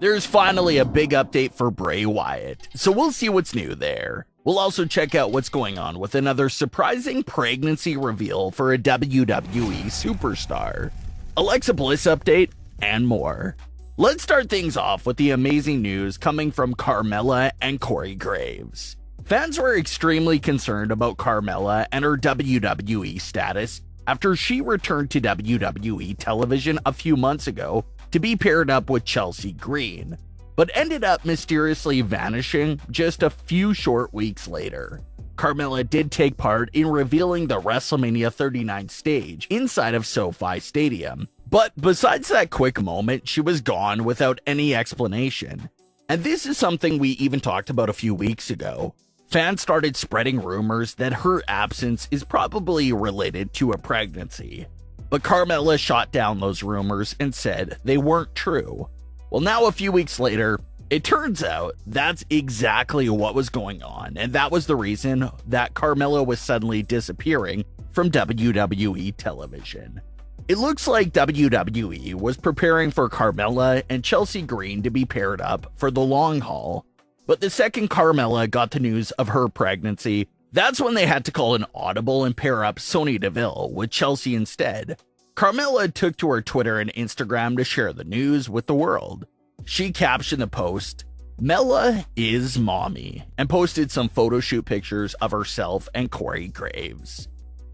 There's finally a big update for Bray Wyatt, so we'll see what's new there. We'll also check out what's going on with another surprising pregnancy reveal for a WWE superstar, Alexa Bliss update, and more. Let's start things off with the amazing news coming from Carmella and Corey Graves. Fans were extremely concerned about Carmella and her WWE status after she returned to WWE television a few months ago to be paired up with Chelsea Green, but ended up mysteriously vanishing just a few short weeks later. Carmella did take part in revealing the WrestleMania 39 stage inside of SoFi Stadium, but besides that quick moment, she was gone without any explanation. And this is something we even talked about a few weeks ago. Fans started spreading rumors that her absence is probably related to a pregnancy. But Carmella shot down those rumors and said they weren't true. Well, now a few weeks later, it turns out that's exactly what was going on, and that was the reason that Carmella was suddenly disappearing from WWE television. It looks like WWE was preparing for Carmella and Chelsea Green to be paired up for the long haul, but the second Carmella got the news of her pregnancy, that's when they had to call an audible and pair up Sonya Deville with Chelsea instead. Carmella took to her Twitter and Instagram to share the news with the world. She captioned the post, "Mella is mommy," and posted some photo shoot pictures of herself and Corey Graves.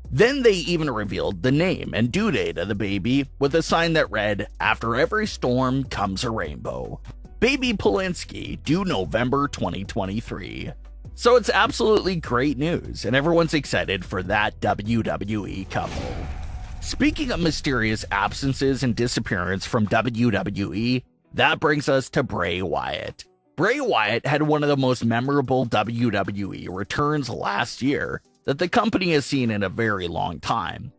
Then they even revealed the name and due date of the baby with a sign that read, "After every storm comes a rainbow. Baby Polinsky, due November 2023. So it's absolutely great news, and everyone's excited for that WWE couple. Speaking of mysterious absences and disappearance from WWE, that brings us to Bray Wyatt. Bray Wyatt had one of the most memorable WWE returns last year that the company has seen in a very long time.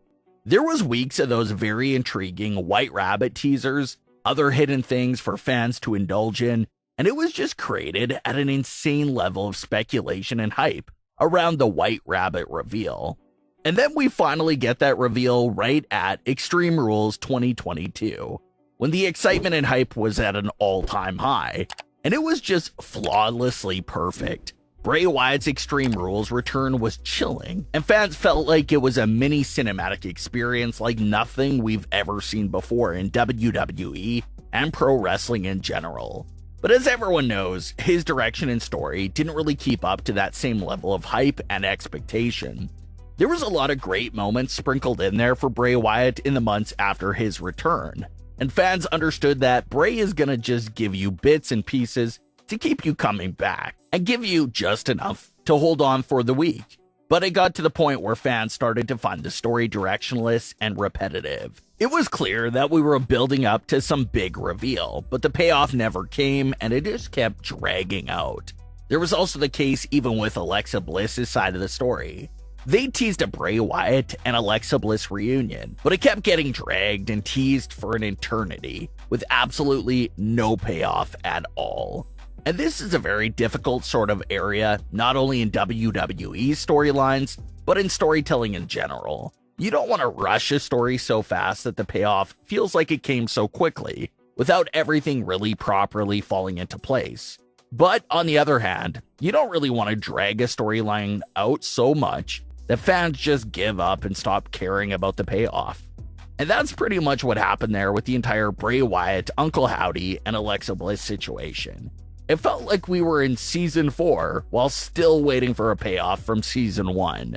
There was weeks of those very intriguing White Rabbit teasers, other hidden things for fans to indulge in, and it was just created at an insane level of speculation and hype around the White Rabbit reveal. And then we finally get that reveal right at Extreme Rules 2022, when the excitement and hype was at an all-time high, and it was just flawlessly perfect. Bray Wyatt's Extreme Rules return was chilling, and fans felt like it was a mini cinematic experience like nothing we've ever seen before in WWE and pro wrestling in general. But as everyone knows, his direction and story didn't really keep up to that same level of hype and expectation. There was a lot of great moments sprinkled in there for Bray Wyatt in the months after his return, and fans understood that Bray is gonna just give you bits and pieces to keep you coming back, and give you just enough to hold on for the week. But it got to the point where fans started to find the story directionless and repetitive. It was clear that we were building up to some big reveal, but the payoff never came and it just kept dragging out. There was also the case even with Alexa Bliss's side of the story. They teased a Bray Wyatt and Alexa Bliss reunion, but it kept getting dragged and teased for an eternity, with absolutely no payoff at all. And this is a very difficult sort of area, not only in WWE storylines, but in storytelling in general. You don't want to rush a story so fast that the payoff feels like it came so quickly, without everything really properly falling into place. But on the other hand, you don't really want to drag a storyline out so much that fans just give up and stop caring about the payoff. And that's pretty much what happened there with the entire Bray Wyatt, Uncle Howdy, and Alexa Bliss situation. It felt like we were in Season 4 while still waiting for a payoff from Season 1.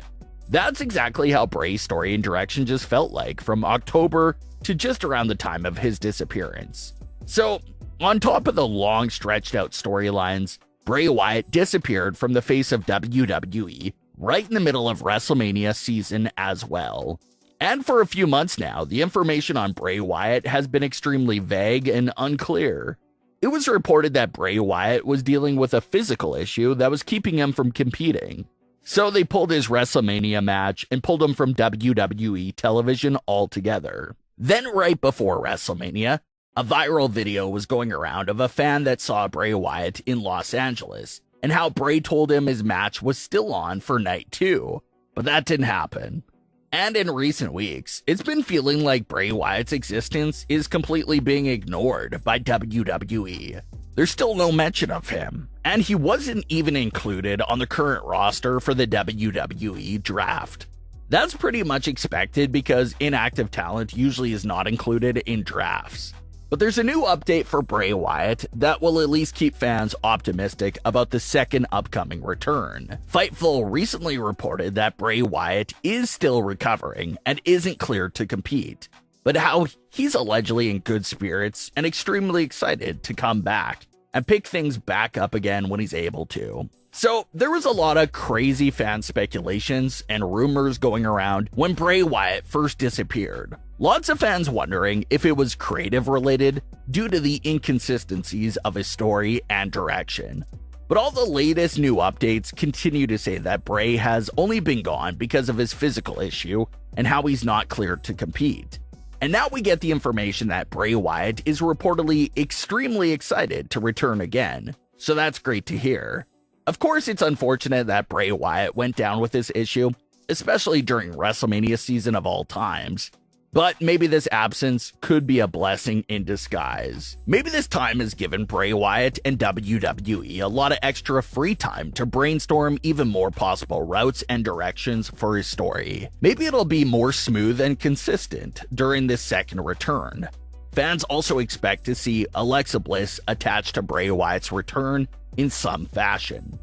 That's exactly how Bray's story and direction just felt like from October to just around the time of his disappearance. So, on top of the long stretched out storylines, Bray Wyatt disappeared from the face of WWE right in the middle of WrestleMania season as well. And for a few months now, the information on Bray Wyatt has been extremely vague and unclear. It was reported that Bray Wyatt was dealing with a physical issue that was keeping him from competing. So they pulled his WrestleMania match and pulled him from WWE television altogether. Then right before WrestleMania, a viral video was going around of a fan that saw Bray Wyatt in Los Angeles, and how Bray told him his match was still on for night 2, but that didn't happen. And in recent weeks, it's been feeling like Bray Wyatt's existence is completely being ignored by WWE. There's still no mention of him, and he wasn't even included on the current roster for the WWE draft. That's pretty much expected because inactive talent usually is not included in drafts. But there's a new update for Bray Wyatt that will at least keep fans optimistic about the second upcoming return. Fightful recently reported that Bray Wyatt is still recovering and isn't cleared to compete, but how he's allegedly in good spirits and extremely excited to come back and pick things back up again when he's able to. So there was a lot of crazy fan speculations and rumors going around when Bray Wyatt first disappeared. Lots of fans wondering if it was creative related due to the inconsistencies of his story and direction. But all the latest new updates continue to say that Bray has only been gone because of his physical issue and how he's not cleared to compete. And now we get the information that Bray Wyatt is reportedly extremely excited to return again. So that's great to hear. Of course, it's unfortunate that Bray Wyatt went down with this issue, especially during WrestleMania season of all times. But maybe this absence could be a blessing in disguise. Maybe this time has given Bray Wyatt and WWE a lot of extra free time to brainstorm even more possible routes and directions for his story. Maybe it'll be more smooth and consistent during this second return. Fans also expect to see Alexa Bliss attached to Bray Wyatt's return in some fashion.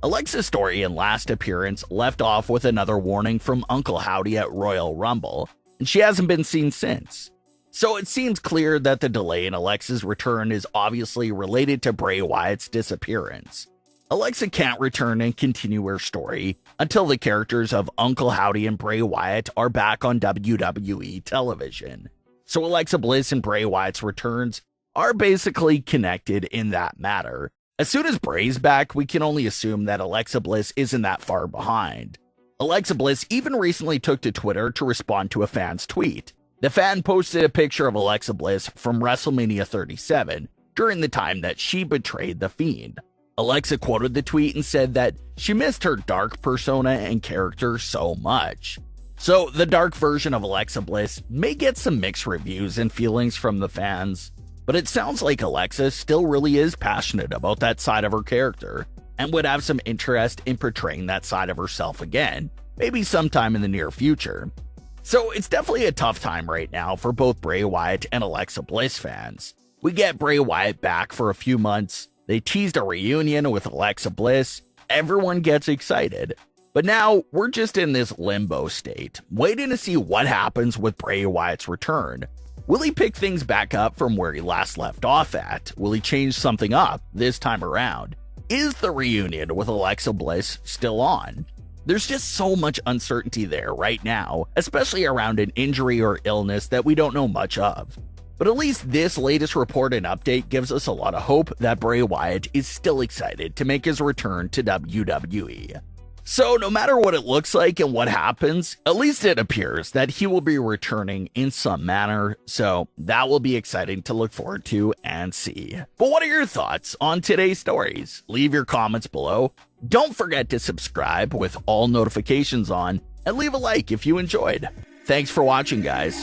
Alexa's story in last appearance left off with another warning from Uncle Howdy at Royal Rumble, and she hasn't been seen since. So it seems clear that the delay in Alexa's return is obviously related to Bray Wyatt's disappearance. Alexa can't return and continue her story until the characters of Uncle Howdy and Bray Wyatt are back on WWE television. So Alexa Bliss and Bray Wyatt's returns are basically connected in that matter. As soon as Bray's back, we can only assume that Alexa Bliss isn't that far behind. Alexa Bliss even recently took to Twitter to respond to a fan's tweet. The fan posted a picture of Alexa Bliss from WrestleMania 37 during the time that she betrayed The Fiend. Alexa quoted the tweet and said that she missed her dark persona and character so much. So the dark version of Alexa Bliss may get some mixed reviews and feelings from the fans, but it sounds like Alexa still really is passionate about that side of her character and would have some interest in portraying that side of herself again, maybe sometime in the near future. So it's definitely a tough time right now for both Bray Wyatt and Alexa Bliss fans. We get Bray Wyatt back for a few months, they teased a reunion with Alexa Bliss, everyone gets excited. But now we're just in this limbo state, waiting to see what happens with Bray Wyatt's return. Will he pick things back up from where he last left off at? Will he change something up this time around? Is the reunion with Alexa Bliss still on? There's just so much uncertainty there right now, especially around an injury or illness that we don't know much of. But at least this latest report and update gives us a lot of hope that Bray Wyatt is still excited to make his return to WWE. So no matter what it looks like and what happens, at least it appears that he will be returning in some manner, so that will be exciting to look forward to and see. But what are your thoughts on today's stories? Leave your comments below. Don't forget to subscribe with all notifications on, and leave a like if you enjoyed. Thanks for watching, guys.